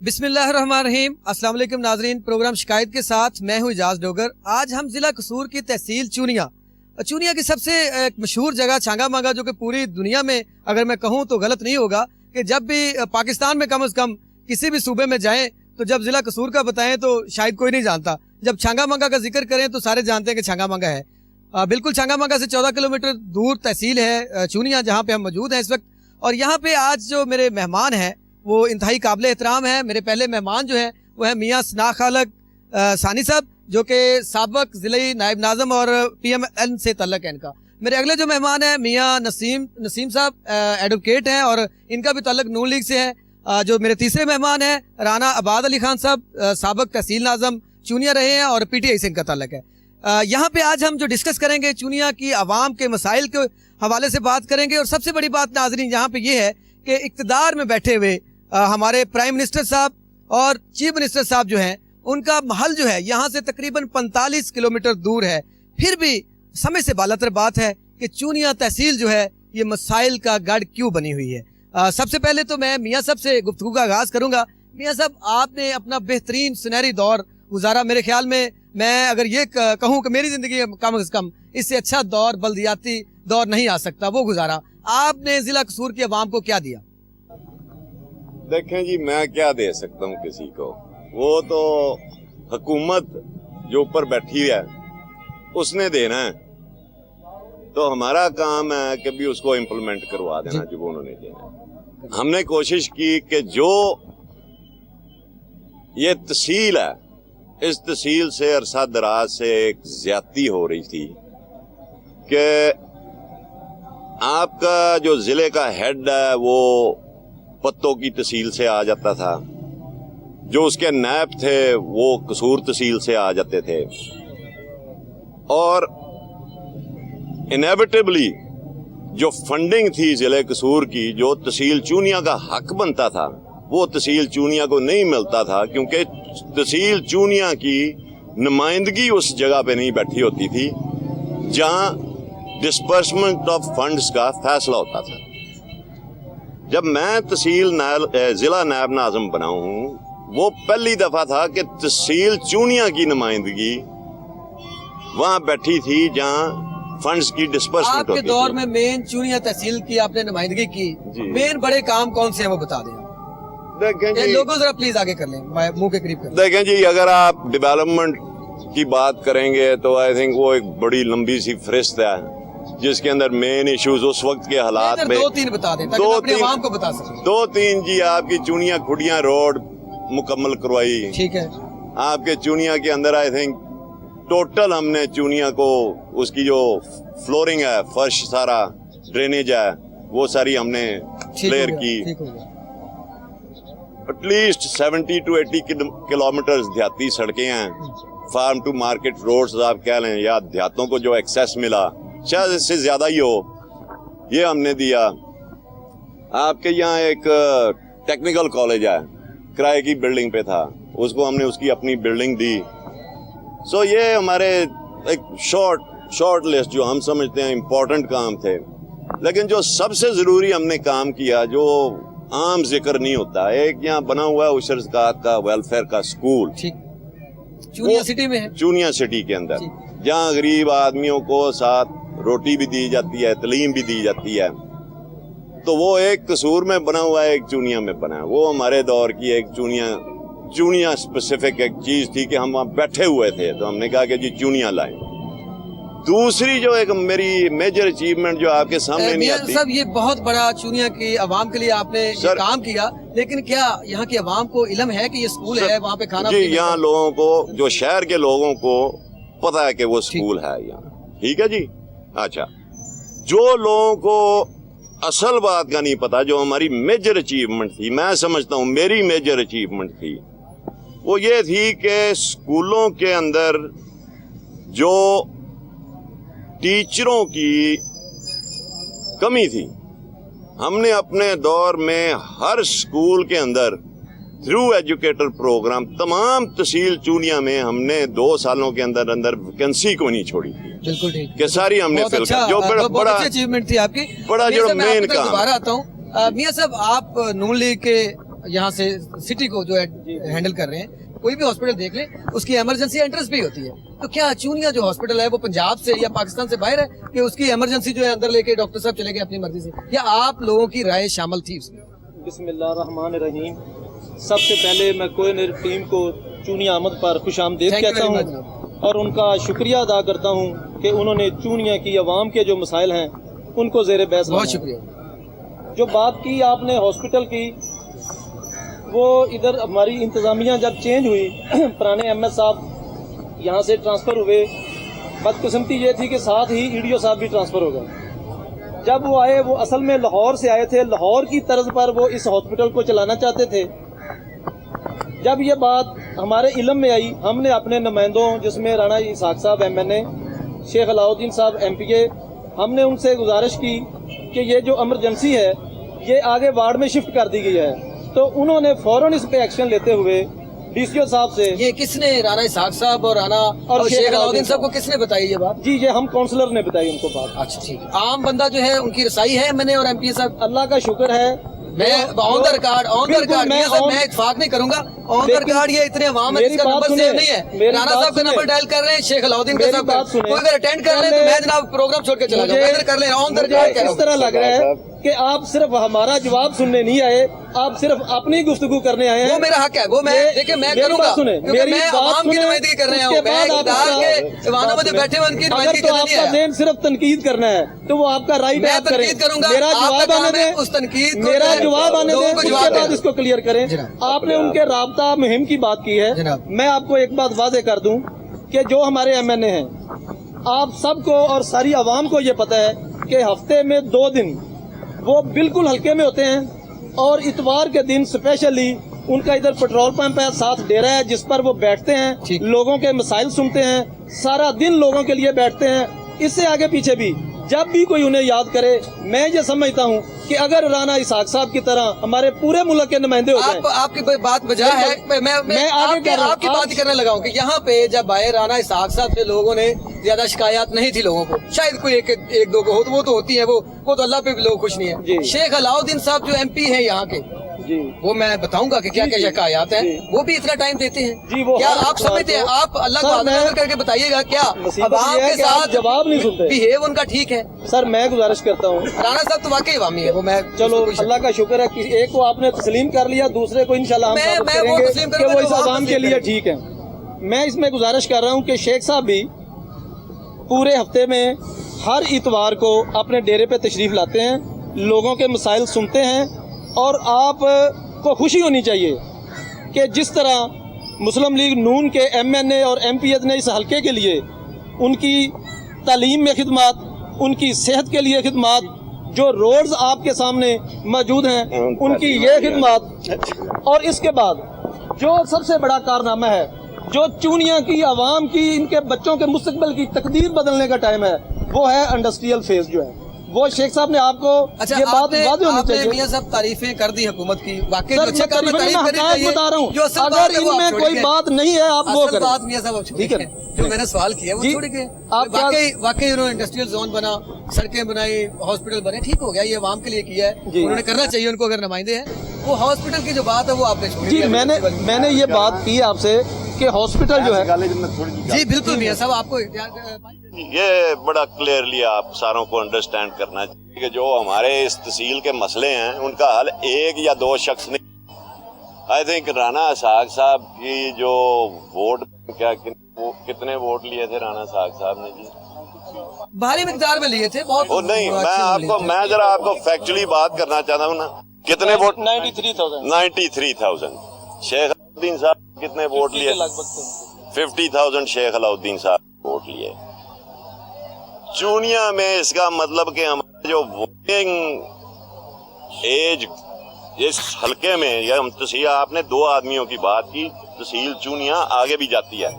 बिस्मिल्लाहिर्रहमानिर्रहीम। अस्सलाम वालेकुम नाजरीन, प्रोग्राम शिकायत के साथ मैं हूं इजाज डोगर। आज हम जिला कसूर की तहसील चूनिया की सबसे एक मशहूर जगह छांगा मांगा, जो कि पूरी दुनिया में अगर मैं कहूं तो गलत नहीं होगा कि जब भी पाकिस्तान में कम से कम किसी भी सूबे में जाएं तो जब जिला कसूर का बताएं तो शायद कोई नहीं जानता। जब छांगा मांगा का जिक्र करें तो सारे जानते हैं कि छांगा मांगा है। बिल्कुल छांगा मांगा से 14 किलोमीटर दूर तहसील है चूनिया, जहाँ पे हम मौजूद हैं इस वक्त। और यहाँ पे आज जो मेरे मेहमान हैं वो इंतहाई काबिल एहतराम है। मेरे पहले मेहमान जो है वो है मियाँ सना खालक सानी साहब, जो कि साबिक ज़िले नायब नाज़म और PMN से तल्लक है इनका। मेरे अगले जो मेहमान है मियाँ नसीम साहब, एडवोकेट हैं और इनका भी तल्लक नून लीग से है। जो मेरे तीसरे मेहमान हैं राना आबाद अली खान साहब, साबिक तहसील नाज़म चूनिया रहे हैं और PTI से इनका तल्लक है। यहाँ पे आज हम जो डिस्कस करेंगे चूनिया की आवाम के मसाइल के हवाले से बात करेंगे। और सबसे बड़ी बात नाज़रीन यहाँ पे ये है कि इक़्तिदार में बैठे हुए हमारे प्राइम मिनिस्टर साहब और चीफ मिनिस्टर साहब जो हैं, उनका महल जो है यहाँ से तकरीबन 45 किलोमीटर दूर है। फिर भी समय से बालातर बात है कि चूनिया तहसील जो है ये मसाइल का गढ़ क्यों बनी हुई है। सबसे पहले तो मैं मियाँ साहब से गुफ्तगू का आगाज करूंगा। मियाँ साहब, आपने अपना बेहतरीन सुनहरी दौर गुजारा। मेरे ख्याल में मैं अगर ये कहूँ कि मेरी जिंदगी कम से कम इससे अच्छा दौर, बल्दियाती दौर नहीं आ सकता, वो गुजारा। आपने जिला कसूर की आवाम को क्या दिया? देखें जी, मैं क्या दे सकता हूँ किसी को, वो तो हुकूमत जो ऊपर बैठी है उसने देना है। तो हमारा काम है कि भी उसको इम्प्लीमेंट करवा देना जो उन्होंने देना। हमने कोशिश की कि जो ये तहसील है, इस तहसील से अरसा दराज से एक ज्यादती हो रही थी कि आपका जो जिले का हेड है वो पत्तों की तहसील से आ जाता था, जो उसके नायब थे वो कसूर तहसील से आ जाते थे, और इनेविटेबली जो फंडिंग थी जिले कसूर की, जो तहसील चूनिया का हक बनता था, वो तहसील चूनिया को नहीं मिलता था, क्योंकि तहसील चूनिया की नुमाइंदगी उस जगह पे नहीं बैठी होती थी जहां डिस्पर्समेंट ऑफ फंड्स का फैसला होता था। जब मैं तहसील जिला नायब नाज़म बना हूं, वो पहली दफा था कि तहसील चूनिया की नुमाइंदगी वहां बैठी थी जहां फंड्स की डिस्पर्समेंट होती थी। आपके दौर में मेन चूनिया तहसील की आपने नुमाइंदगी की, मेन बड़े काम कौन से हैं वो बता दें। देखें जी, लोगों जरा प्लीज आगे कर लें, मुंह के करीब कर लें। देखें जी, अगर आप डेवलपमेंट की बात करेंगे तो आई थिंक वो एक बड़ी लंबी सी फहरिस्त है जिसके अंदर मेन इश्यूज उस वक्त के हालात में 2-3 बता दें ताकि अपनी आवाम को बता सकें। 2-3 जी, आपकी चूनिया खुडिया रोड मुकम्मल करवाई, ठीक है। आपके चूनिया के अंदर आई थिंक टोटल हमने चूनिया को उसकी जो फ्लोरिंग है, फर्श सारा, ड्रेनेज है, वो सारी हमने क्लियर की। एटलीस्ट 70 to 80 किलोमीटर देहाती सड़कें हैं, फार्म टू मार्केट रोड्स आप कह लें, या देहातों को जो एक्सेस मिला, शायद इससे ज्यादा ही हो, ये हमने दिया। आपके यहाँ एक टेक्निकल कॉलेज है, किराए की बिल्डिंग पे था, उसको हमने उसकी अपनी बिल्डिंग दी। सो ये हमारे एक शॉर्ट लिस्ट जो हम समझते हैं इम्पोर्टेंट काम थे। लेकिन जो सबसे जरूरी हमने काम किया, जो आम जिक्र नहीं होता, एक यहाँ बना हुआ है उशर ज़कात का वेलफेयर का स्कूल, चूनिया सिटी में है, चूनिया सिटी के अंदर, जहाँ गरीब आदमियों को साथ रोटी भी दी जाती है, तालीम भी दी जाती है। तो वो एक कसूर में बना हुआ है, एक चूनिया में बना है। वो हमारे दौर की एक चूनिया स्पेसिफिक एक चीज थी कि हम वहाँ बैठे हुए थे, तो हमने कहा कि जी चूनिया लाएं। दूसरी जो एक मेरी मेजर अचीवमेंट जो आपके सामने नहीं आती, सब ये बहुत बड़ा चूनिया की आवाम के लिए आपने ये काम किया, लेकिन क्या यहाँ की आवाम को इल्म है कि ये स्कूल है, वहाँ पे खाना? जी, यहाँ लोगों को, जो शहर के लोगों को पता है कि वो स्कूल है यहाँ, ठीक है जी। अच्छा, जो लोगों को असल बात का नहीं पता, जो हमारी मेजर अचीवमेंट थी, मैं समझता हूँ मेरी मेजर अचीवमेंट थी, वो ये थी कि स्कूलों के अंदर जो टीचरों की कमी थी, हमने अपने दौर में हर स्कूल के अंदर थ्रू एजुकेटर प्रोग्राम तमाम तहसील चूनिया में हमने 2 सालों के अंदर वैकेंसी को नहीं छोड़ी थी। बिल्कुल ठीक कि सारी हमने फिल कर, जो बड़ा अचीवमेंट थी आपकी। बड़ा जो मेन काम। दोबारा आता हूँ मियाँ साहब, आप नून लीग के यहाँ से सिटी को जो है हैंडल कर रहे हैं, कोई भी हॉस्पिटल देख लें उसकी इमरजेंसी एंट्रेंस भी होती है। तो क्या चूनिया जो हॉस्पिटल है वो पंजाब से या पाकिस्तान से बाहर है कि उसकी इमरजेंसी जो है अंदर लेके डॉक्टर साहब चले गए अपनी मर्जी से, या आप लोगों की राय शामिल थी उसमें? बिस्मिल्लाहिर्रहमानिर्रहीम। सबसे पहले मैं कोहिनूर टीम को चूनिया आमद पर खुशामदीद Thank you कहता very हूँ और उनका शुक्रिया अदा करता हूँ कि उन्होंने चूनिया की आवाम के जो मसाइल हैं उनको ज़ेर बहस बहुत लाया। शुक्रिया। जो बात की आपने हॉस्पिटल की, वो इधर हमारी इंतज़ामिया जब चेंज हुई, पुराने एमएस साहब यहाँ से ट्रांसफ़र हुए, बदकिस्मती ये थी कि साथ ही ईडीओ साहब भी ट्रांसफ़र हो गए। जब वो आए, वो असल में लाहौर से आए थे, लाहौर की तर्ज पर वो इस हॉस्पिटल को चलाना चाहते थे। जब ये बात हमारे इल्म में आई, हमने अपने नुमाइंदों जिसमें राणा इसाक साहब एमएनए, शेख अलाउद्दीन साहब एमपीए, हमने उनसे गुजारिश की कि ये जो इमरजेंसी है ये आगे वार्ड में शिफ्ट कर दी गई है। तो उन्होंने फौरन इस पे एक्शन लेते हुए डीसीओ साहब से, ये किसने, राणा इसाक साहब और राणा और शेख अलाउद्दीन साहब को किसने बताई ये बात? जी, ये हम काउंसलर ने बताई उनको बात। अच्छा ठीक है। आम बंदा जो है उनकी रसाई है मैंने और एमपी साहब? अल्लाह का शुक्र है, मैं ऑन द रिकॉर्ड मैं इत्तेफाक नहीं करूंगा, ऑन द रिकॉर्ड ये इतने अवाम है जिसका नंबर सेव नहीं है। राणा साहब का नंबर डायल कर रहे हैं, शेख अलाउद्दीन का साहब कोई अगर अटेंड कर ले तो मैं जनाब प्रोग्राम छोड़ के चला जाऊंगा। कर ले ऑन द रिकॉर्ड कह रहा इस तरह लग रहा है कि आप सिर्फ हमारा जवाब सुनने नहीं आए, आप सिर्फ अपनी गुफ्तगू करने आए हैं। वो मेरा हक है, वो मैं देखिए मैं करूंगा क्योंकि मैं आवाम की नुमाइंदगी कर रहा हूँ। मैं इक़्तिदार के इवानों में जो बैठे हुए उनकी नुमाइंदगी अगर तो करनी आपका है। ज़हन सिर्फ तनकीद करना है तो वो आपका राइट है, मैं आप करें। तनकीद करूंगा, मेरा आपका जवाब काम आने है दें, उस तनकीद को मेरा जवाब आने लोगों दें, को उसके जवाब बाद दें। इसको क्लियर करें। जनाब। आपने उनके राबता मुहिम की बात की है, जनाब। मैं आपको एक बात वाज़ेह कर दूं कि जो हमारे एमएनए हैं, आप सबको और सारी आवाम को ये पता है कि हफ्ते में 2 दिन वो बिल्कुल हल्के में होते हैं और इतवार के दिन स्पेशली उनका इधर पेट्रोल पंप है, साथ डेरा है जिस पर वो बैठते हैं, लोगों के मसाइल सुनते हैं, सारा दिन लोगों के लिए बैठते हैं। इससे आगे पीछे भी जब भी कोई उन्हें याद करे, मैं ये समझता हूँ कि अगर राणा इसाक साहब की तरह हमारे पूरे मुल्क के नुमाइंदे हो जाएं, आपकी बात बजा है। मैं आगे आपकी बात ही करने लगा हूँ कि यहाँ पे जब आए राणा इसाक साहब से लोगों ने ज्यादा शिकायत नहीं थी लोगों को, शायद कोई एक दो को हो तो वो तो होती है, वो तो अल्लाह पे भी लोग खुश नहीं है। शेख अलाउद्दीन साहब जो एमपी है यहाँ के, वो मैं बताऊंगा कि क्या क्या शिकायत है, वो भी इतना टाइम देते हैं। वो क्या आप समझते हैं? आप अल्लाह को हाजिर करके बताइएगा क्या अवाम ये है के कि आप साथ जवाब नहीं सुनते। बिहेव उनका ठीक है? सर मैं गुजारिश करता हूँ, राणा साहब तो वाकई अवामी है, वो मैं चलो अल्लाह का शुक्र है कि एक को आपने तस्लीम कर लिया, दूसरे को इंशाल्लाह हम साबित मैं वो करेंगे तस्लीम कि करूंगा वो जो इस आप आवाम के तस्लीम लिए करें। ठीक है। मैं इसमें गुजारिश कर रहा हूँ कि शेख साहब भी पूरे हफ्ते में हर इतवार को अपने डेरे पे तशरीफ लाते हैं, लोगों के मसाइल सुनते हैं और आप को खुशी होनी चाहिए कि जिस तरह मुस्लिम लीग नून के एमएनए और एमपीएच ने इस हलके के लिए उनकी तालीम में खिदमत, उनकी सेहत के लिए खिदमत, जो रोड्स आपके सामने मौजूद हैं उनकी ये खिदमत, और इसके बाद जो सबसे बड़ा कारनामा है, जो चूनिया की आवाम की, इनके बच्चों के मुस्तकबिल की तकदीर बदलने का टाइम है, वो है इंडस्ट्रियल फेज जो है, वो शेख साहब ने आपको ये बात वादे होनी चाहिए। मियां साहब तारीफें कर दी हुकूमत की, वाकई सर अच्छे काम में तारीफ करनी चाहिए। बता रहा हूँ, जो असल अगर बात है वो आप इनमें छोड़ कोई के- बात नहीं है आप वो असल करें। बात मियां साहब आप छोड़ ठीक के, है। जो मैंने सवाल किया वो जी। छोड़ के, आप वाकई उन्होंने इंडस्ट्रियल जोन बना, सड़कें बनाई, हॉस्पिटल बने, ठीक हो गया, ये आवाम के लिए किया है, उन्होंने करना चाहिए उनको अगर नुमाइंदे हैं। वो हॉस्पिटल की जो बात है वो आपने छोड़ जी, मैंने ये बात की आपसे कि हॉस्पिटल जो है, जी बिल्कुल मियां साहब आपको ये बड़ा क्लियरली आप सारों को अंडरस्टैंड करना चाहिए कि जो हमारे इस तहसील के मसले हैं उनका हल एक या दो शख्स नहीं। आई थिंक राणा इसाक साहब की जो वोट कितने वोट लिए थे राणा इसाक साहब ने जी? भारी मिकदार में लिए थे, बहुत वो नहीं, मैं जरा आपको फैक्चुअली बात करना चाहता हूँ ना, कितने वोट? 93,000। शेख अलाउद्दीन साहब कितने वोट लिए? लगभग 50,000 शेख अलाउद्दीन साहब वोट लिए। चूनिया में इसका मतलब कि हमारा जो वोटिंग एज इस हलके में, या हम तहसील, आपने 2 आदमियों की बात की, तहसील चूनिया आगे भी जाती है,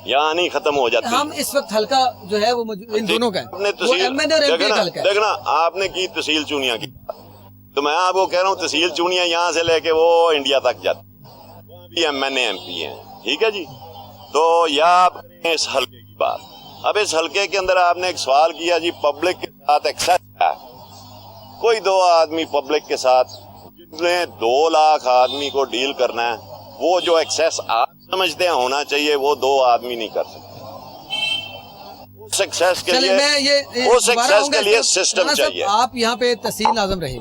यहाँ नहीं खत्म हो जाती। हम इस वक्त हल्का जो है वो इन दोनों का है, आपने वो तहसील एमएनए और एमपी का हल्का है। देखना, आपने की तहसील चूनिया की, तो मैं आपको कह रहा हूँ तहसील चूनिया यहाँ से लेके वो इंडिया तक जाती है, एमएनए एमपी हैं, ठीक है जी। तो या आप इस हल्के की बात, अब इस हल्के के अंदर आपने एक सवाल किया जी, पब्लिक के साथ एक्सेस है, कोई 2 आदमी पब्लिक के साथ ने 2 लाख आदमी को डील करना है, वो जो एक्सेस आप समझते हैं होना चाहिए वो 2 आदमी नहीं कर सकते। उस एक्सेस के चलिए लिए मैं ये उस दोबारा एक्सेस आऊंगा के लिए इस पर। सिस्टम राणा साहब, चाहिए। आप यहाँ पे तहसील आजम रहे,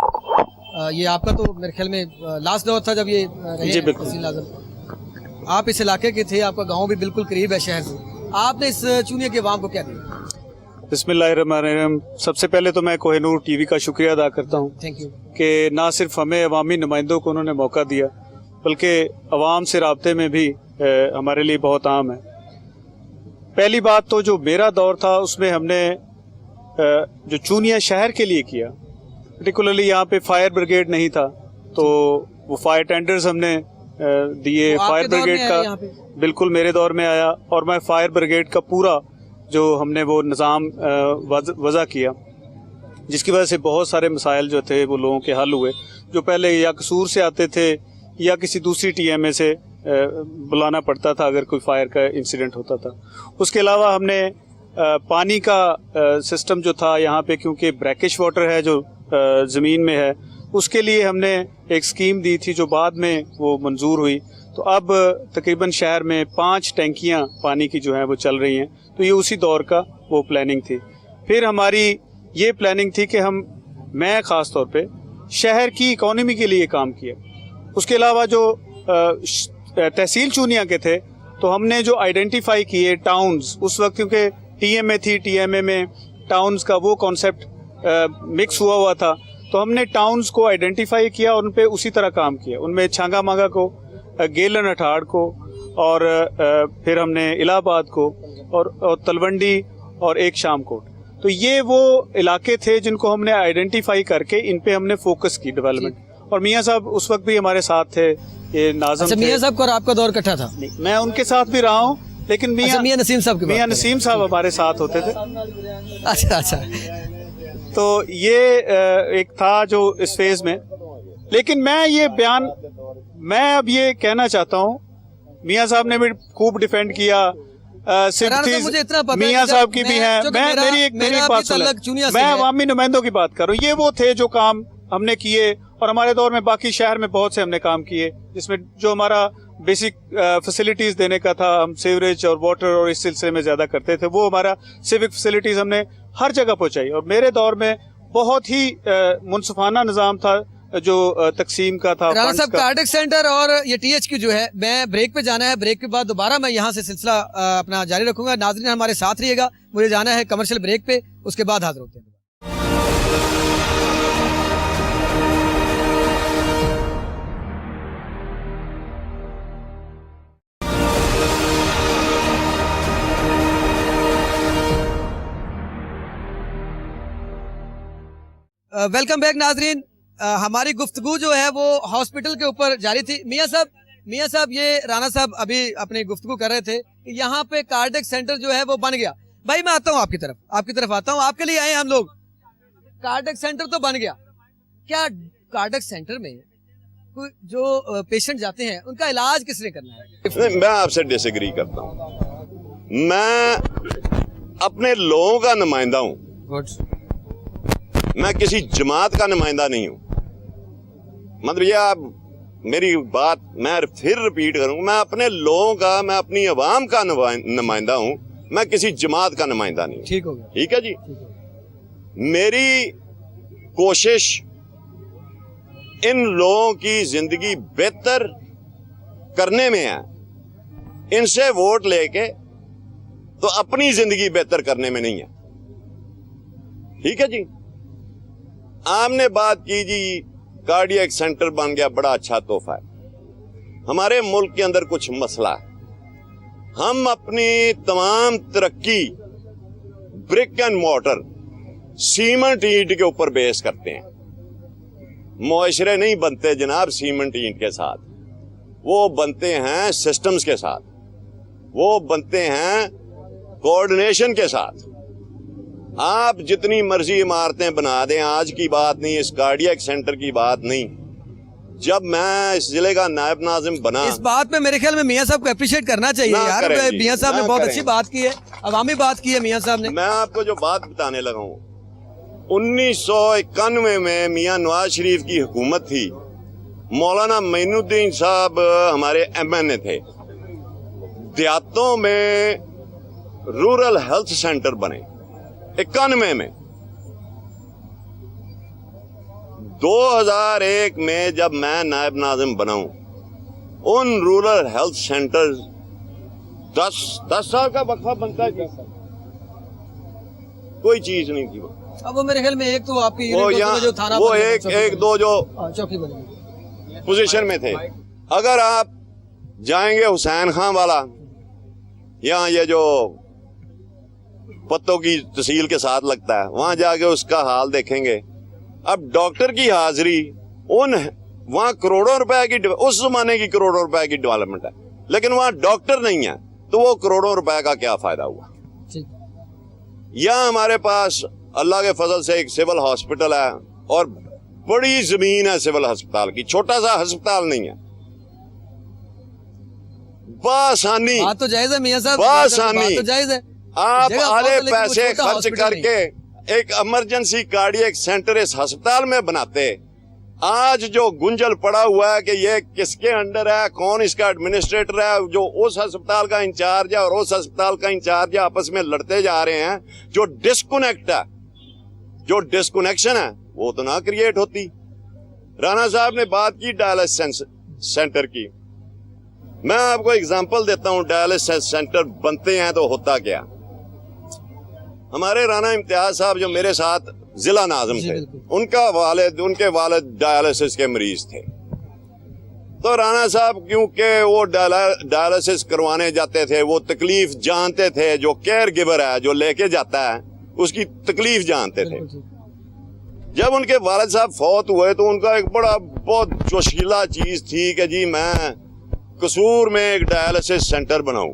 ये आपका तो मेरे ख्याल में लास्ट दौर था जब ये रहे जी, बिल्कुल। तहसील आजम। आप इस इलाके के थे, आपका गांव भी बिल्कुल करीब है शहर से। आपने इस चूनिया के अवाम को क्या दिया? बिस्मिल्लाहिर्रहमानिर्रहीम। सबसे पहले तो मैं कोहिनूर टीवी का शुक्रिया अदा करता हूँ थैंक यू। कि ना सिर्फ हमें अवामी नुमाइंदों को उन्होंने मौका दिया, बल्कि अवाम से राब्ते में भी हमारे लिए बहुत आम है। पहली बात तो जो मेरा दौर था उसमें हमने जो चूनिया शहर के लिए किया, पर्टिकुलरली यहाँ पे फायर ब्रिगेड नहीं था, तो वो फायर टेंडर्स हमने दिए। वो आपके फायर दौर में ब्रिगेड आया यहाँ पे? का बिल्कुल मेरे दौर में आया, और मैं फायर ब्रिगेड का पूरा जो हमने वो निज़ाम वज़ा किया, जिसकी वजह से बहुत सारे मसाइल जो थे वो लोगों के हल हुए, जो पहले या कसूर से आते थे या किसी दूसरी TMA से बुलाना पड़ता था अगर कोई फायर का इंसिडेंट होता था। उसके अलावा हमने पानी का सिस्टम जो था यहाँ पे, क्योंकि ब्रैकिश वाटर है जो ज़मीन में है, उसके लिए हमने एक स्कीम दी थी जो बाद में वो मंजूर हुई। तो अब तकरीबन शहर में 5 टैंकियाँ पानी की जो हैं वो चल रही हैं। तो ये उसी दौर का वो प्लानिंग थी। फिर हमारी ये प्लानिंग थी कि मैं ख़ास तौर पे शहर की इकोनॉमी के लिए काम किया। उसके अलावा जो तहसील चूनिया के थे, तो हमने जो आइडेंटिफाई किए टाउन्स, उस वक्त क्योंकि TMA थी, TMA में टाउन्स का वो कॉन्सेप्ट मिक्स हुआ था, तो हमने टाउन्स को आइडेंटिफाई किया और उन पे उसी तरह काम किया। उनमें छांगा मांगा को, गेलन अठाड़ को, और फिर हमने इलाहाबाद को, और तलवंडी, और एक शामकोट। तो ये वो इलाके थे जिनको हमने आइडेंटिफाई करके इन पे हमने फोकस की डेवलपमेंट। और मियाँ साहब उस वक्त भी हमारे साथ थे, ये नाज़म थे। मियाँ साहब को और आपका दौर इकट्ठा था? मैं उनके साथ भी रहा हूँ, लेकिन मियाँ नसीम साहब की बात मियाँ करें। नसीम साहब हमारे साथ होते थे। अच्छा। तो ये एक था जो इस फेज में। लेकिन मैं अब ये कहना चाहता हूँ, मियाँ साहब ने भी खूब डिफेंड किया, मुझे इतना पता है मियाँ कि साहब की भी है। जो कि मेरी एक बात सुनो, मैं अवामी नुमाइंदों की बात कर रहा हूँ। ये वो थे जो काम हमने किए, और हमारे दौर में बाकी शहर में बहुत से हमने काम किए, जिसमें जो हमारा बेसिक फैसिलिटीज देने का था, हम सीवरेज और वाटर और इस सिलसिले में ज्यादा करते थे, वो हमारा सिविक फैसिलिटीज हमने हर जगह पहुंचाई। और मेरे दौर में बहुत ही मुनसिफाना निज़ाम था जो तकसीम का था। राणा साहब, कार्डिक सेंटर और ये THQ जो है, मैं ब्रेक पे जाना है, ब्रेक के बाद दोबारा मैं यहाँ से सिलसिला अपना जारी रखूंगा। नाज़रीन हमारे साथ रहिएगा, मुझे जाना है कमर्शियल ब्रेक पे, उसके बाद हाजिर होते हैं। वेलकम बैक नाजरीन। हमारी गुफ्तगू जो है वो हॉस्पिटल के ऊपर जारी थी। मियाँ साहब ये राणा साहब अभी अपनी गुफ्तगू कर रहे थे कि यहाँ पे कार्डिक सेंटर जो है वो बन गया। भाई मैं आता हूँ आपकी तरफ आता हूँ, आपके लिए आए हम लोग। कार्डिक सेंटर तो बन गया, क्या कार्डिक सेंटर में कोई जो पेशेंट जाते हैं उनका इलाज किसने करना है? मैं आपसे डिसएग्री करता हूँ। मैं अपने लोगों का नुमाइंदा हूँ, मैं किसी जमात का नुमाइंदा नहीं हूँ। मतलब ये आप मेरी बात मैं फिर रिपीट करूँ, मैं अपने लोगों का, मैं अपनी आवाम का नुमाइंदा हूँ, मैं किसी जमात का नुमाइंदा नहीं हूँ। ठीक हो गया। ठीक है जी। मेरी कोशिश इन लोगों की जिंदगी बेहतर करने में है, इनसे वोट लेके तो अपनी जिंदगी बेहतर करने में नहीं है। ठीक है जी। आपने बात की जी कार्डियक सेंटर बन गया, बड़ा अच्छा तोहफा है। हमारे मुल्क के अंदर कुछ मसला है, हम अपनी तमाम तरक्की ब्रिक एंड मोटर, सीमेंट ईंट के ऊपर बेस करते हैं। मुआशरे नहीं बनते जनाब सीमेंट ईंट के साथ, वो बनते हैं सिस्टम्स के साथ, वो बनते हैं कोऑर्डिनेशन के साथ। आप जितनी मर्जी इमारतें बना दें, आज की बात नहीं, इस कार्डियक सेंटर की बात नहीं। जब मैं इस जिले का नायब नाज़िम बना, इस बात पे मेरे ख्याल में मियाँ साहब को अप्रिशिएट करना चाहिए यार। मियाँ साहब ने बहुत अच्छी बात की है, अवामी बात की है मियाँ साहब ने। मैं आपको जो बात बताने लगा हूँ, 1991 में मियाँ नवाज शरीफ की हुकूमत थी, मौलाना मोइनुद्दीन साहब हमारे MNA थे, देहातों में रूरल हेल्थ सेंटर बने 91 में। 2001 में जब मैं नायब नाज़िम बना हूं, उन रूरल हेल्थ सेंटर 10 साल का वक्फा बनता है, कोई चीज नहीं थी वो। अब वो मेरे ख्याल में एक तो आपकी वो यूनिट यहाँ जो थाना वो बन गया, एक दो जो चौकी बन गई। पोजीशन में थे। अगर आप जाएंगे हुसैन खां वाला, यहाँ ये जो पत्तों की तहसील के साथ लगता है, वहां जाके उसका हाल देखेंगे। अब डॉक्टर की हाजिरी वहां करोड़ों रुपए की, उस जमाने की करोड़ों रुपए की डेवलपमेंट है, लेकिन वहां डॉक्टर नहीं है, तो वो करोड़ों रुपए का क्या फायदा हुआ। यहाँ हमारे पास अल्लाह के फजल से एक सिविल हॉस्पिटल है और बड़ी जमीन है सिविल अस्पताल की, छोटा सा अस्पताल नहीं है। बासानी बात तो जायज है मियां साहब, बासानी बात तो जायज है। आप जगह आधे बहुत है, लेकिन वो पैसे छोटा खर्च हॉस्पिटल करके एक इमरजेंसी कार्डियक सेंटर इस अस्पताल में बनाते। आज जो गुंजल पड़ा हुआ है कि ये किसके अंडर है, कौन इसका एडमिनिस्ट्रेटर है, जो उस अस्पताल का इंचार्ज है और उस अस्पताल का इंचार्ज है, आपस में लड़ते जा रहे हैं। जो डिस्कनेक्ट है, जो डिस्कनेक्शन है, वो तो ना क्रिएट होती। राणा साहब ने बात की डायलिसिस सेंटर की, मैं आपको एग्जांपल देता हूं। डायलिसिस सेंटर बनते हैं तो होता क्या। हमारे राणा इम्तियाज साहब जो मेरे साथ जिला नाज़िम थे, उनके वालिद डायलिसिस के मरीज थे। तो राणा साहब क्योंकि वो डायलिसिस करवाने जाते थे, वो तकलीफ जानते थे, जो केयर गिवर है, जो लेके जाता है, उसकी तकलीफ जानते थे। जब उनके वालिद साहब फौत हुए तो उनका एक बहुत जोशीला चीज थी कि जी मैं कसूर में एक डायलिसिस सेंटर बनाऊं।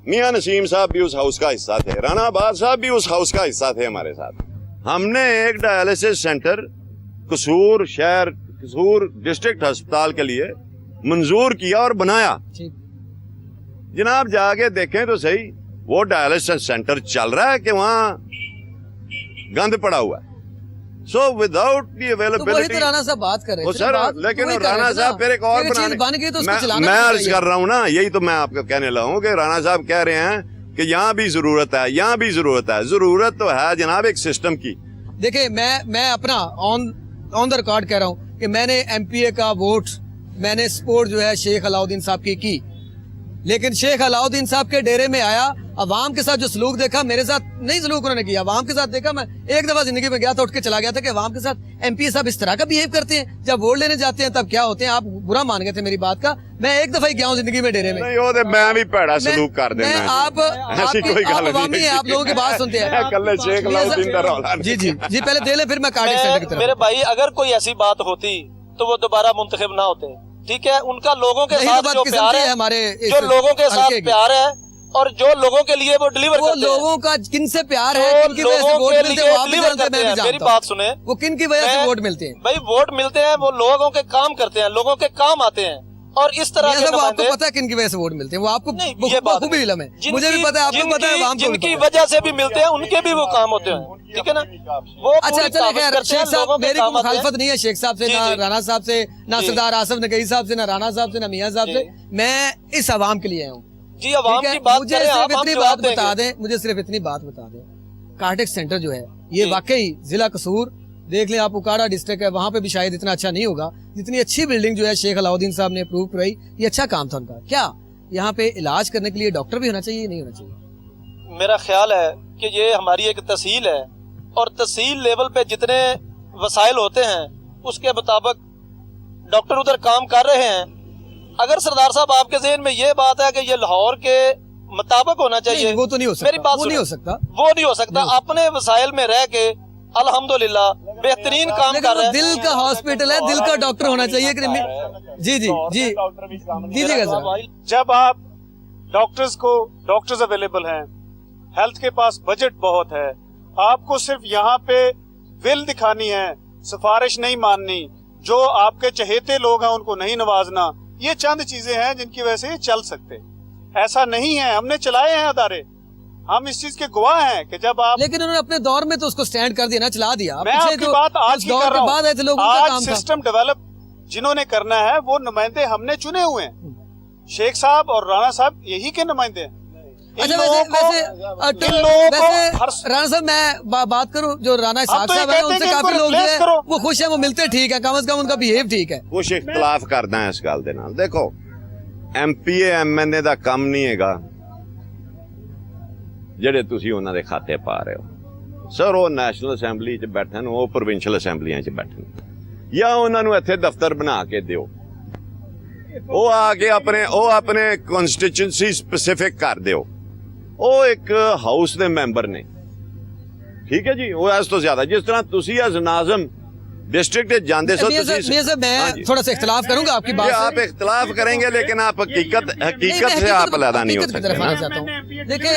मियां नसीम साहब भी उस हाउस का हिस्सा थे, राणा आबाद साहब भी उस हाउस का हिस्सा थे हमारे साथ। हमने एक डायलिसिस सेंटर कसूर डिस्ट्रिक्ट अस्पताल के लिए मंजूर किया और बनाया। जनाब जाके देखें तो सही, वो डायलिसिस सेंटर चल रहा है कि वहां गंद पड़ा हुआ है। सो विदाउट दी अवेलेबिलिटी, तो राणा साहब बात कर रहे थे सर, लेकिन राणा साहब फिर एक और बनाने, तो मैं अर्ज कर रहा हूँ ना, यही तो मैं आपको कहने लगा हूँ कि राणा साहब कह रहे हैं कि यहाँ भी जरूरत है, यहाँ भी जरूरत है। जरूरत तो है जनाब एक सिस्टम की। देखिए मैं अपना ऑन द रिकॉर्ड कह रहा हूँ कि मैंने MPA का वोट मैंने सपोर्ट जो है शेख अलाउद्दीन साहब की, लेकिन शेख अलाउद्दीन साहब के डेरे में आया, अवाम के साथ जो सलूक देखा, मेरे साथ नहीं सलूक उन्होंने किया, अवाम के साथ देखा। मैं एक दफा जिंदगी में गया था, उठ के चला गया था कि अवाम के साथ MPA साहब इस तरह का बिहेव करते हैं, जब वोट लेने जाते हैं तब क्या होते हैं। आप बुरा मान गए थे मेरी बात का। मैं एक दफा ही गया हूँ जिंदगी में डेरे में। नहीं, मैं भी भैड़ा सलूक कर देना। आप अवामी है, आप लोगों की बात सुनते हैं। शेख अलाउद्दीन का रौला। जी, पहले दे ले, फिर मैं कार्डियक सेंटर की तरफ। मेरे भाई, अगर कोई ऐसी बात होती तो वो दोबारा मुंतखब ना होते, ठीक है। उनका लोगों के साथ जो प्यार है, हमारे जो लोगों के साथ प्यार है और जो लोगों के लिए वो डिलीवर करते हैं, लोगों का किनसे प्यार है, किनकी वजह से वोट मिलते हैं, वो आप भी जानते हैं, मैं भी जानता हूं। मेरी बात सुने, वो किनकी वजह से वोट मिलते हैं। भाई वोट मिलते हैं, वो लोगों के काम करते हैं, लोगों के काम आते हैं। और इस तरह के आपको पता है किनकी वजह से वोट मिलते हैं, वो आपको बखूबी इल्म है, मुझे भी पता है, आपको पता है, जिनकी वजह से भी मिलते हैं उनके भी वो काम होते हैं, ठीक है ना। वो अच्छा चलो खैर, शेख साहब मेरी कोई मुखालफत नहीं है शेख साहब से, ना राणा साहब से, ना सरदार आसफ नकवी साहब से, ना राणा साहब से, ना मियां साहब से। मैं इस अवाम के लिए आया हूँ जी। अवाम की बात मुझे सिर्फ इतनी बात बता दें, मुझे सिर्फ इतनी बात बता दें, कार्डियक सेंटर जो है ये वाकई जिला कसूर देख लें आप, उकाड़ा डिस्ट्रिक्ट है, वहां पे भी शायद इतना अच्छा नहीं होगा जितनी अच्छी बिल्डिंग जो है शेख अलाउद्दीन साहब ने अप्रूव कराई। ये अच्छा काम था उनका। क्या यहाँ पे इलाज करने के लिए डॉक्टर भी होना चाहिए, नहीं होना चाहिए? मेरा ख्याल है कि ये हमारी एक तहसील है और तहसील लेवल पे जितने वसाइल होते हैं उसके मुताबिक डॉक्टर उधर काम कर रहे हैं। अगर सरदार साहब आपके ज़हन में ये बात है कि ये लाहौर के मुताबिक होना चाहिए, वो तो नहीं हो सकता। मेरी बात वो नहीं हो सकता, वो नहीं हो सकता। अपने वसाइल में रह के अल्हम्दुलिल्लाह बेहतरीन काम कर रहे हैं। दिल का हॉस्पिटल है, दिल का डॉक्टर होना चाहिए। जी दीजिएगा सर। जब आप डॉक्टर्स अवेलेबल हैं, हेल्थ के पास बजट बहुत है, आपको सिर्फ यहाँ पे विल दिखानी है, सिफारिश नहीं माननी, जो आपके चहेते लोग हैं उनको नहीं नवाजना, ये चंद चीजें हैं जिनकी वजह से ये चल सकते। ऐसा नहीं है, हमने चलाए हैं अदारे, हम इस चीज के गवाह हैं कि जब आप, लेकिन उन्होंने अपने दौर में तो उसको स्टैंड कर दिया ना, चला दिया। मैं पीछे आपकी जो बात आज उस की दौर कर के रहा बाद आए थे हूँ। लोगों का आज काम था। सिस्टम डेवलप जिन्होंने करना है वो नुमाइंदे हमने चुने हुए हैं। शेख साहब और राणा साहब यही के नुमाइंदे हैं। अच्छा, वैसे राणा साहब मैं बात करूं, जो राणा इसाक साहब हैं उनसे काफी लोग जो है वो खुश हैं, वो मिलते ठीक है, कम से कम उनका बिहेव ठीक है। कुछ इख्तलाफ करदा है इस गल दे नाल। देखो MPA MNA ਦਾ ਕੰਮ ਨਹੀਂ ਹੈਗਾ ਜਿਹੜੇ ਤੁਸੀਂ ਉਹਨਾਂ ਦੇ ਖਾਤੇ ਪਾ ਰਹੇ ਹੋ। ਸਰ ਉਹ ਨੈਸ਼ਨਲ ਅਸੈਂਬਲੀ 'ਚ ਬੈਠਣ, ਉਹ ਪ੍ਰੋਵਿੰਸ਼ੀਅਲ ਅਸੈਂਬਲੀਆਂ 'ਚ ਬੈਠਣ, ਜਾਂ ਉਹਨਾਂ ਨੂੰ ਇੱਥੇ ਦਫ਼ਤਰ ਬਣਾ ਕੇ ਦਿਓ, ਉਹ ਆ ਕੇ ਆਪਣੇ ਕਨਸਟੀਚੁਐਂਸੀ ਸਪੈਸੀਫਿਕ ਕਰ ਦਿਓ। ਉਹ ਇੱਕ ਹਾਊਸ ਦੇ ਮੈਂਬਰ ਨੇ, ਠੀਕ ਹੈ ਜੀ। ਉਹ ਇਸ ਤੋਂ ਜ਼ਿਆਦਾ ਜਿਸ ਤਰ੍ਹਾਂ ਤੁਸੀਂ ਐਜ਼ ਨਾਜ਼ਮ डिस्ट्रिक्ट जानते सो मैं थोड़ा सा इख्तलाफ करूंगा आपकी बात से। आप इख्तलाफ करेंगे लेकिन आप हकीकत से आप अलग नहीं हो सकते। देखिए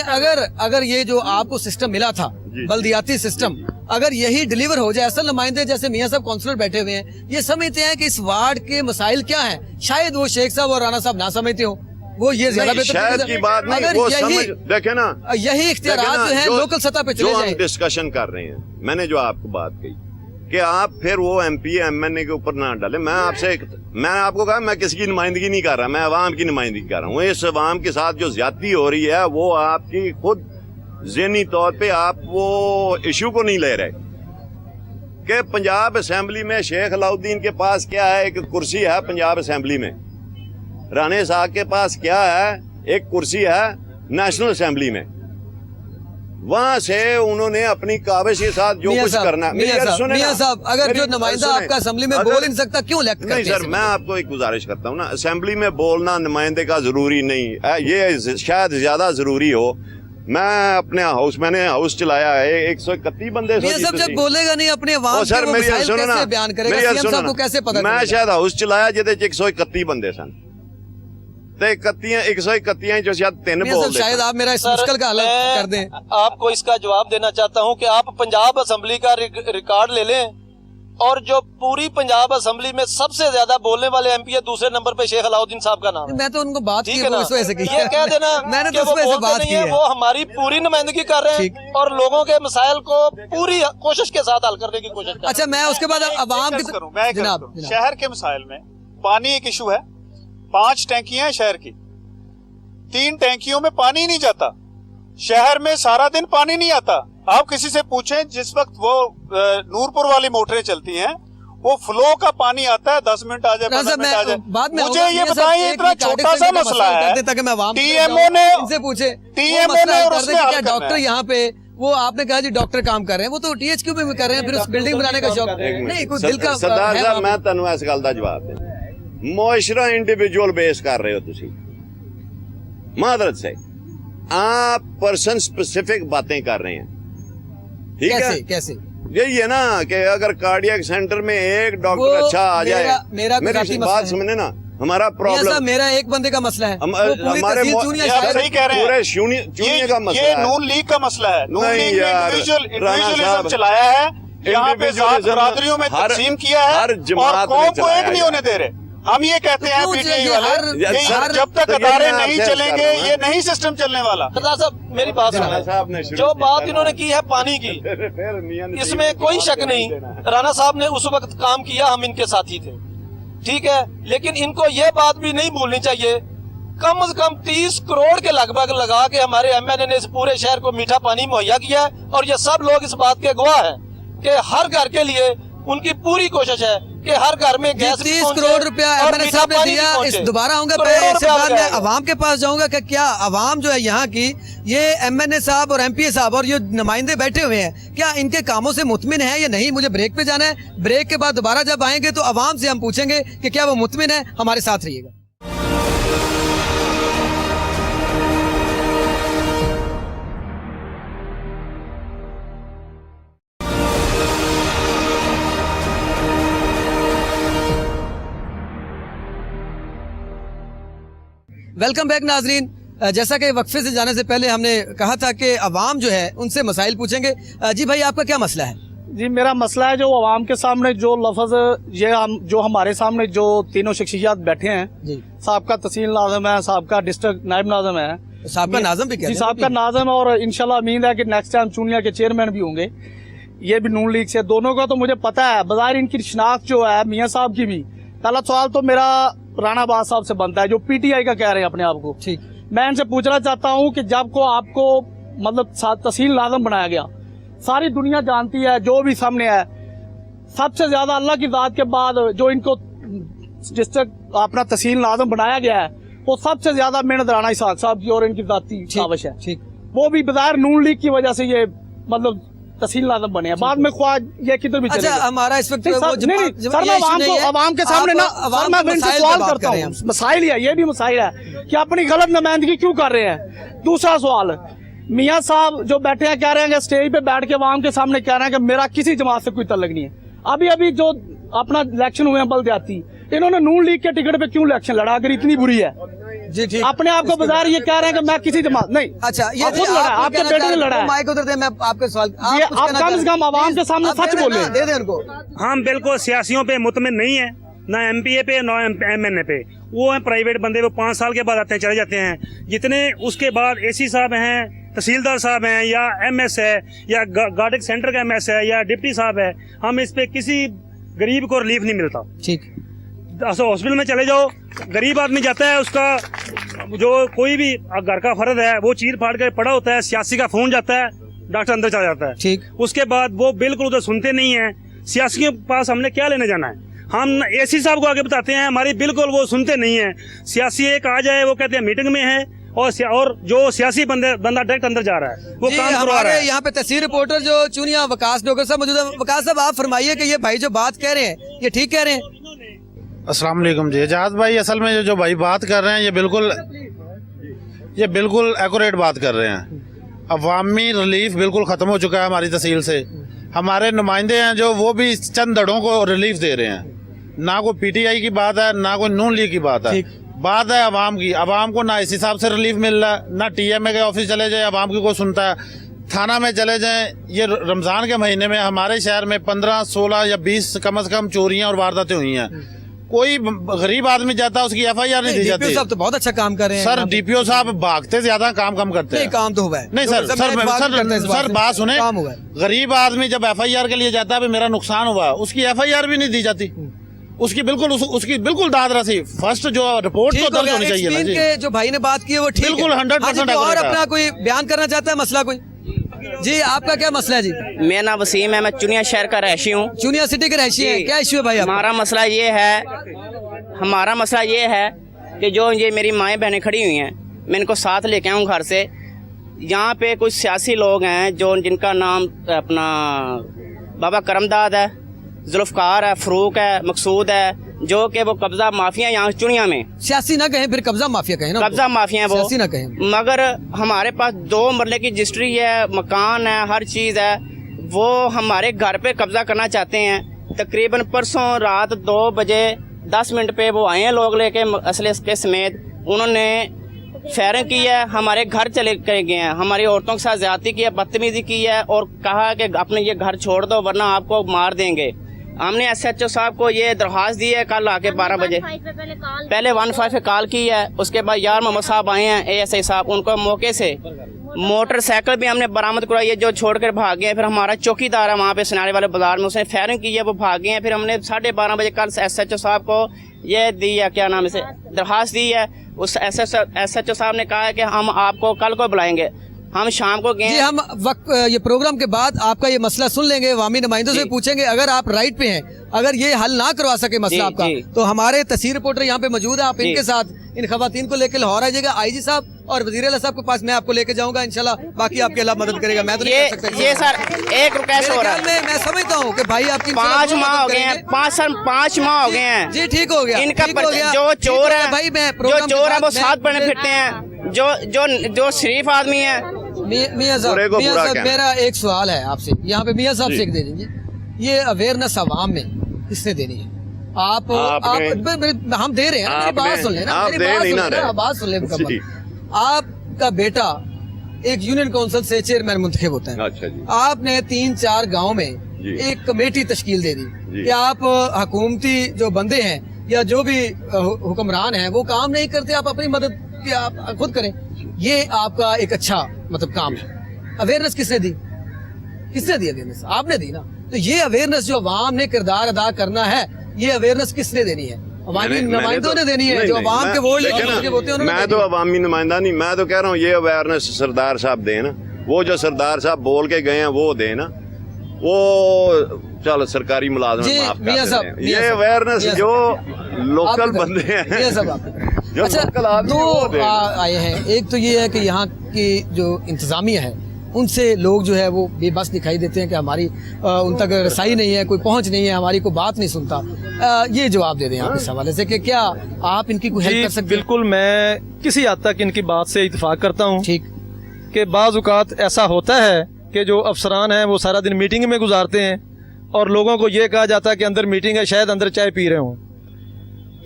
अगर ये जो आपको सिस्टम मिला था बल्दियाती सिस्टम, अगर यही डिलीवर हो जाए, असल नुमाइंदे जैसे मियां साहब काउंसलर बैठे हुए हैं, ये समझते हैं कि इस वार्ड के मसाइल क्या हैं, शायद वो शेख साहब और राणा साहब ना समझते हो, वो ये ज्यादा बेहतर शायद की बात नहीं, वो समझ देखे ना, यही इख्तियारात जो है लोकल सतह पे चले जाए। डिस्कशन कर रहे हैं, मैंने जो आपको बात कही कि आप फिर वो MPA MNA के ऊपर ना डाले। मैं आपको कहा मैं किसी की नुमाइंदगी नहीं कर रहा, मैं अवाम की नुमाइंदगी कर रहा हूँ। इस अवाम के साथ जो ज्यादती हो रही है वो आपकी खुद ज़हनी तौर पे आप वो इशू को नहीं ले रहे कि पंजाब असेंबली में शेख अलाउद्दीन के पास क्या है, एक कुर्सी है पंजाब असेंबली में, राणे साहब के पास क्या है, एक कुर्सी है नेशनल असेंबली में। वहां से उन्होंने अपनी काबिज के साथ जो कुछ करना। मियां साहब अगर जो नुमाइंदा आपका असेंबली में बोल नहीं सकता, क्यों इलेक्ट करते हैं? नहीं सर, मैं आपको एक गुजारिश करता हूँ ना, असेंबली में बोलना नुमाइंदे का जरूरी नहीं है, ये शायद ज्यादा जरूरी हो। मैंने हाउस चलाया है, 131 बंदे। मियां साहब जब बोलेगा नहीं अपने अवाम के वो मसाइल कैसे बयान करेगा, सीएम साहब को कैसे पता? मैं शायद हाउस चलाया जिहदे 131 बंदे सन, 131 जो शायद 3 बोल। शायद आप मेरा इस मुश्किल का हल कर दें। आपको इसका जवाब देना चाहता हूं कि आप पंजाब असेंबली का रिकॉर्ड ले लें, और जो पूरी पंजाब असेंबली में सबसे ज्यादा बोलने वाले MPA दूसरे नंबर पे शेख अलाउद्दीन साहब का नाम है। मैं तो उनको बात की है ना, इस वजह से की ये कह देना मैंने तो उस वजह से बात की है, वो हमारी पूरी नुमाइंदगी कर रहे हैं और लोगों के मसाइल को पूरी कोशिश के साथ हल करने की कोशिश कर रहे हैं। अच्छा, मैं उसके बाद अवाम की जनाब शहर के मसाइल में पानी एक इशू है। 5 टैंकियां हैं शहर की, 3 टैंकियों में पानी नहीं जाता। शहर में सारा दिन पानी नहीं आता। आप किसी से पूछें, जिस वक्त वो नूरपुर वाली मोटरें चलती हैं, वो फ्लो का पानी आता है, 10 मिनट आ जाए, 15 मिनट आ जाए। मुझे ये बताइए, इतना छोटा सा मसला है, TMO ने और उसने क्या डॉक्टर यहाँ पे वो आपने कहा जी डॉक्टर काम कर रहे हैं, वो तो THQ में कर रहे हैं, फिर उस बिल्डिंग बनाने का शौक नहीं, कोई दिल का। सरदार साहब मैं तन्नू इस गल दा जवाब दे, मुआशरा इंडिविजुअल बेस कर रहे हो तुसी, मादरत से आप पर्सन स्पेसिफिक बातें कर रहे हैं, ठीक है? कैसे यही है ना कि अगर कार्डियक सेंटर में एक डॉक्टर अच्छा आ जाए, मेरा बात समझे ना, हमारा प्रॉब्लम मेरा एक बंदे का मसला है, हमारे सही कह रहे हैं, पूरे चूनिया का मसला है, ये नून लीग का मसला है। नून लीग ने इंडिविजुअलिज्म चलाया है, यहाँ पे जात बरादरियों में तकसीम किया है और कौम को एक नहीं होने दे रहे। हम ये कहते हैं PTI वाले, जब तक अदारे नहीं चलेंगे ये नहीं सिस्टम चलने वाला। सरदार साहब मेरी बात सुनो, जो बात इन्होंने की है पानी की, इसमें कोई शक नहीं, राणा साहब ने उस वक्त काम किया, हम इनके साथी थे, ठीक है, लेकिन इनको ये बात भी नहीं भूलनी चाहिए, कम से कम 30 करोड़ के लगभग लगा के हमारे MNA ने इस पूरे शहर को मीठा पानी मुहैया किया है, और ये सब लोग इस बात के गवाह हैं कि हर घर के लिए उनकी पूरी कोशिश है कि हर घर में गैस 30 करोड़ रुपया MNA साहब ने दिया। इस दोबारा आऊंगा, इसके बाद मैं अवाम के पास जाऊंगा कि क्या अवाम जो है यहाँ की, ये MNA साहब और MPA साहब और ये नुमाइंदे बैठे हुए हैं, क्या इनके कामों से मुतमिन है या नहीं? मुझे ब्रेक पे जाना है, ब्रेक के बाद दोबारा जब आएंगे तो अवाम से हम पूछेंगे कि क्या वो मुतमिन है। हमारे साथ रहिएगा। वेलकम बैक नाजरीन। जैसा कि वक्फे से जाने से पहले हमने कहा था कि अवाम जो है उनसे मसाइल पूछेंगे। जी भाई, आपका क्या मसला है? जी, मेरा मसला है जो अवाम के सामने जो लफ्ज जो हमारे सामने जो तीनों शख्सियात बैठे हैं, साहब का तहसील नाज़िम है, साहब का डिस्ट्रिक्ट नायब नाज़िम है, साहब का नाज़म भी कहते जी हैं साहब का नाज़म, और इंशाल्लाह उम्मीद है कि नेक्स्ट टाइम चूनिया के चेयरमैन भी होंगे, ये भी नून लीग से। दोनों का तो मुझे पता है, बाजार इनकी शिनाख्त जो है मियाँ साहब की भी। पहला सवाल तो मेरा राणा बाज साहब से बनता है, जो पीटीआई का कह रहे हैं अपने आप को। ठीक, मैं इनसे पूछना चाहता हूँ कि जब को आपको मतलब तहसील नाज़म बनाया गया, सारी दुनिया जानती है, जो भी सामने है, सबसे ज्यादा अल्लाह की ज़ात के बाद जो इनको डिस्ट्रिक्ट अपना तहसील नाज़म बनाया गया है, वो सबसे ज्यादा मेहनत राणा इसहाक साहब की और इनकी जाती काविश है। ठीक, वो भी बगैर नून लीग की वजह से ये मतलब तहसील नाज़म बने हैं। बाद में ख्वाह ये किधर भी अच्छा चलेगा। हमारा इस वक्त नहीं सर, नहीं, सर मैं आवाम के सामने ना, सर मैं इनसे सवाल करता हूँ, मसाइल है, ये भी मसाइल है कि अपनी गलत नुमाइंदगी क्यों कर रहे हैं। दूसरा सवाल, मियाँ साहब जो बैठे हैं कह रहे हैं कि स्टेज पे बैठ के आवाम के सामने कह रहे हैं कि मेरा किसी जमात से कोई तल्लुक नहीं है। अभी अभी जो अपना इलेक्शन हुए हैं बलदियाती, इन्होंने नून लीग के टिकट पे क्यों इलेक्शन लड़ा अगर इतनी बुरी है? जी ठीक, अपने आप को बाजार ये कह रहे हैं कि मैं किसी जमात नहीं। अच्छा ये खुद लड़ा है, आपके बेटे ने लड़ा है। माइक उधर दे, मैं आपके सवाल ये आप कम से कम आवाम के सामने सच बोले। दे दे उनको। हम बिल्कुल सियासियों पे मुतमिन नहीं है, ना एमपीए पे ना एमएनए पे। वो हैं प्राइवेट बंदे, वो 5 साल के बाद आते हैं चले जाते हैं। जितने उसके बाद एसी साहब हैं, तहसीलदार साहब हैं, या एमएस है, या गार्डिक सेंटर का एमएस है, या डिप्टी साहब है, हम इस पे किसी गरीब को रिलीफ नहीं मिलता। ठीक, हॉस्पिटल में चले जाओ, गरीब आदमी जाता है, उसका जो कोई भी घर का फर्द है वो चीर फाड़ कर पड़ा होता है, सियासी का फोन जाता है, डॉक्टर अंदर चला जाता है। ठीक, उसके बाद वो बिल्कुल उधर सुनते नहीं है। सियासियों के पास हमने क्या लेने जाना है? हम एसी साहब को आगे बताते हैं, हमारी बिल्कुल वो सुनते नहीं है। सियासी एक आ जाए, वो कहते हैं मीटिंग में है, और जो सियासी बंदा डायरेक्ट अंदर जा रहा है, वो काम करवा रहा है। यहाँ पे तहसील रिपोर्टर जो चुनिया वकास डोगर साहब मौजूद है। वकास साहब आप फरमाइए कि ये भाई जो बात कह रहे हैं ये ठीक कह रहे हैं? अस्सलाम वालेकुम जी। एजाज भाई, असल में जो भाई बात कर रहे हैं ये बिल्कुल एक्यूरेट बात कर रहे हैं। अवामी रिलीफ बिल्कुल ख़त्म हो चुका है हमारी तहसील से। हमारे नुमाइंदे हैं जो, वो भी चंद दड़ों को रिलीफ दे रहे हैं। ना कोई पीटीआई की बात है, ना कोई नून लीग की बात है। बात है अवाम की। अवाम को ना इस हिसाब से रिलीफ मिल रहा है, ना टीएमए के ऑफिस चले जाए अवाम की कोई सुनता है, थाना में चले जाएं। ये रमज़ान के महीने में हमारे शहर में 15, 16 या 20 कम से कम चोरियां और वारदातें हुई हैं। कोई गरीब आदमी जाता है, उसकी एफआईआर नहीं दी जाती। डीपीओ साहब तो बहुत अच्छा काम कर रहे हैं सर, डीपीओ साहब भागते ज्यादा, काम कम करते हैं। नहीं, काम तो हुआ है। नहीं सर, सर बात सुने, काम हुआ है। गरीब आदमी जब एफआईआर के लिए जाता है, मेरा नुकसान हुआ, उसकी एफआईआर भी नहीं दी जाती। उसकी बिल्कुल दाद रसी। फर्स्ट जो रिपोर्ट तो दर्ज होनी चाहिए ना जी। के जो भाई ने बात की है वो ठीक है। बिल्कुल 100% और accurate है। अपना कोई बयान करना चाहता है मसला कोई? जी आपका क्या मसला है जी? मेरा नाम वसीम है, मैं चुनिया शहर का रहशी हूँ। चुनिया सिटी के रहशी है, क्या इशू है भाई आपका? हमारा मसला ये है कि जो ये मेरी माएँ बहनें खड़ी हुई हैं, मैं इनको साथ लेके आऊँ घर से। यहाँ पे कुछ सियासी लोग हैं जो, जिनका नाम अपना बाबा करमदाद है, जुल्फकार है, फरूक है, मकसूद है, जो कि वो कब्जा माफिया यहाँ चुनिया में। सियासी ना कहें, फिर कब्जा माफिया कहें ना। कब्जा माफिया है वो, सियासी ना कहें। मगर हमारे पास 2 मरले की रजिस्ट्री है, मकान है, हर चीज़ है। वो हमारे घर पे कब्जा करना चाहते हैं। तकरीबन परसों रात 2 बजे 10 मिनट पे वो आए हैं लोग लेके असले के समेत। उन्होंने फायरिंग की है, हमारे घर चले गए हैं, हमारी औरतों के साथ ज्यादती की है, बदतमीजी की है, और कहा कि अपने ये घर छोड़ दो वरना आपको मार देंगे। हमने एसएचओ साहब को ये दरख्वास्त दी है कल आके 12 बजे। पहले 15 पे कॉल की है, उसके बाद यार मोहम्मद साहब आए हैं, एएसआई साहब, उनको मौके से मोटरसाइकिल भी हमने बरामद कराई है जो छोड़ कर भाग गए। फिर हमारा चौकीदार है वहाँ पे सनारे वाले बाजार में, उसने फायरिंग की है, वो भाग गए हैं। फिर हमने 12:30 बजे कल एसएचओ साहब को ये दी है, क्या नाम है, दरख्वास्त दी है। उस एसएचओ साहब ने कहा है कि हम आपको कल को बुलाएंगे। हम शाम को गए। जी, हम ये प्रोग्राम के बाद आपका ये मसला सुन लेंगे, अवामी नुमाइंदों से पूछेंगे। अगर आप राइट पे हैं, अगर ये हल ना करवा सके मसला आपका, तो हमारे तहसील रिपोर्टर यहाँ पे मौजूद है, आप इनके साथ इन खवातीन को लेकर लाहौर आ जाएगा। आईजी साहब और वजीर आला साहब के पास मैं आपको लेके जाऊंगा इंशाल्लाह। बाकी आपके अल्लाह मदद करेगा, मैं तो नहीं कर सकता। ये सर एक रिक्वेस्ट हो रहा है, मैं समझता हूँ कि भाई आपकी 5 माह हो गए हैं, 5 माह हो गए हैं जी। ठीक हो गया इनका। जो चोर है भाई, वो साथ बने फिरते हैं, जो शरीफ आदमी है। मियाँ साहब मेरा एक सवाल है आपसे, यहाँ पे मियाँ साहब से दे दीजिए। ये अवेयरनेस आवाम में किसने देनी है? आप हम दे रहे हैं, मेरी बात सुन लेना, बात सुन ले मुकम्मल। आपका बेटा एक यूनियन काउंसिल से चेयरमैन मुंतखब होता है। अच्छा जी। आपने 3-4 गाँव में एक कमेटी तश्कील दे दी कि आप हुकूमती जो बंदे हैं या जो भी हुक्मरान हैं वो काम नहीं करते, आप अपनी मदद आप खुद करें। ये आपका एक अच्छा मतलब काम है। अवेयरनेस किसने दी? किसने दी अवेयरनेस? आपने दी ना। तो ये अवेयरनेस जो अवाम ने किरदार अदा करना है, ये अवेयरनेस किसने देनी है? अवामी नुमाइंदों ने देनी है, जो अवाम के वोट लेके होते हैं उन्होंने। मैं तो अवामी नुमाइंदा नहीं, मैं तो कह रहा हूँ ये अवेयरनेस सरदार साहब दें ना। वो जो सरदार साहब बोल के गए हैं वो दें ना। वो चलो सरकारी मुलाजमत माफ कर दें, ये अवेयरनेस जो लोकल बंदे हैं, ये सब जो अच्छा लोकल आदमी हैं, वो दें। आए हैं। एक तो ये है कि यहाँ की जो इंतजामिया है उनसे लोग जो है वो बेबस दिखाई देते हैं कि हमारी उन तक रसाई नहीं है, कोई पहुंच नहीं है, हमारी कोई बात नहीं सुनता। ये जवाब दे दें आप इस हवाले से कि क्या आप इनकी कोई हेल्प कर सकते हैं? बिल्कुल, मैं किसी हद तक इनकी बात से इत्तेफाक करता हूँ। ठीक कि बाज़ औक़ात ऐसा होता है कि जो अफसरान हैं वो सारा दिन मीटिंग में गुजारते हैं और लोगों को ये कहा जाता है कि अंदर मीटिंग है, शायद अंदर चाय पी रहे हों।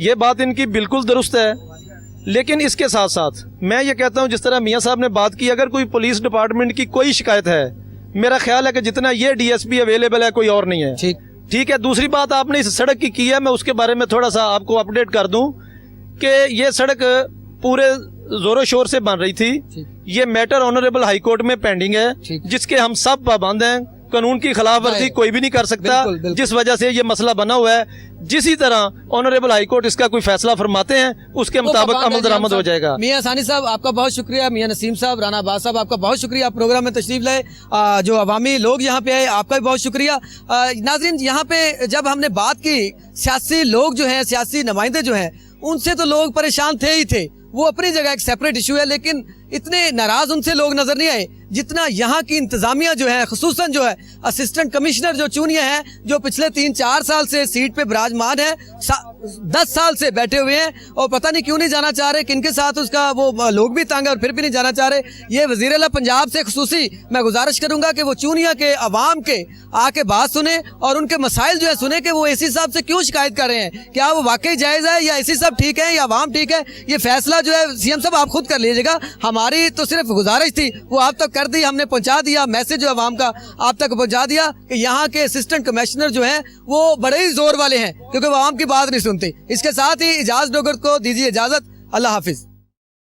ये बात इनकी बिल्कुल दुरुस्त है, लेकिन इसके साथ साथ मैं ये कहता हूँ, जिस तरह मियाँ साहब ने बात की, अगर कोई पुलिस डिपार्टमेंट की कोई शिकायत है, मेरा ख्याल है कि जितना ये DSP अवेलेबल है कोई और नहीं है। ठीक है। दूसरी बात आपने इस सड़क की है, मैं उसके बारे में थोड़ा सा आपको अपडेट कर दूं कि ये सड़क पूरे जोरों शोर से बन रही थी। ये मैटर ऑनरेबल हाई कोर्ट में पेंडिंग है, जिसके हम सब पाबंद हैं। कानून की खिलाफ वर्जी कोई भी नहीं कर सकता, जिस वजह से ये मसला बना हुआ है। जिसी तरह ऑनरेबल हाई कोर्ट इसका कोई फैसला फरमाते हैं, उसके मुताबिक अमल दरामद हो जाएगा। मियां सानी साहब आपका बहुत शुक्रिया, मियां नसीम साहब, राना अब्बास साहब आपका बहुत शुक्रिया, आप प्रोग्राम में तशरीफ लाए। जो अवामी लोग यहाँ पे आए आपका भी बहुत शुक्रिया। नाजरीन, यहाँ पे जब हमने बात की, सियासी लोग जो हैं, सियासी नुमाइंदे जो हैं, उनसे तो लोग परेशान थे ही थे, वो अपनी जगह एक सेपरेट इशू है, लेकिन इतने नाराज उनसे लोग नजर नहीं आए जितना यहाँ की इंतजामिया जो है, खुसूसन जो है असिस्टेंट कमिश्नर जो चूनिया है, जो पिछले 3-4 साल से सीट पे विराजमान है, 10 साल से बैठे हुए हैं और पता नहीं क्यों नहीं जाना चाह रहे, किनके साथ उसका वो लोग भी तंग है और फिर भी नहीं जाना चाह रहे। ये वजीर आला पंजाब से खुसूसी मैं गुजारिश करूंगा कि वो चूनिया के अवाम के आके बात सुने और उनके मसाइल जो है सुने कि वो एसी साहब से क्यों शिकायत कर रहे हैं, क्या वो वाकई जायज़ है या एसी साहब ठीक है या अवाम ठीक है। ये फैसला जो है CM साहब आप खुद कर लीजिएगा, हमारी तो सिर्फ गुजारिश थी, वो आप तक कर दी, हमने पहुंचा दिया मैसेज जो अवाम का आप तक पहुंचा दिया कि यहाँ के असिस्टेंट कमिश्नर जो हैं वो बड़े ही जोर वाले हैं क्योंकि वो आवाम की बात नहीं सुनते। इसके साथ ही इजाज़ डोगर को दीजिए इजाजत। अल्लाह हाफिज।